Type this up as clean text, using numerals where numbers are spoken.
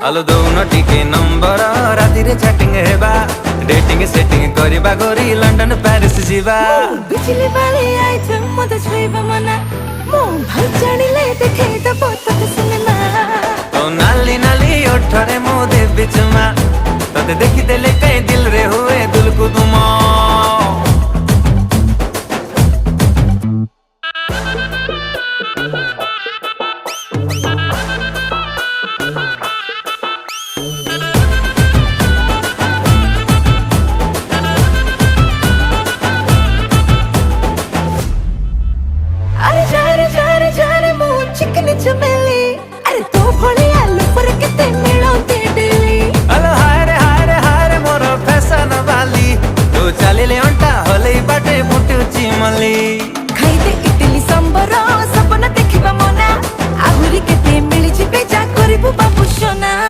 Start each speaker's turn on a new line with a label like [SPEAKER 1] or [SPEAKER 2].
[SPEAKER 1] आलो दोनों टिके नंबर राति रे चैटिंग हेबा डेटिंग सेटिंग करिबा गोरी लंडन पेरिस जीवा
[SPEAKER 2] बिजली वाली आइटम मत छुइबा मना मो भल जानिले देखे त पतक सिनेमा
[SPEAKER 1] तो नाली नाली ओठरे मो दे बिचमा तते देखि देले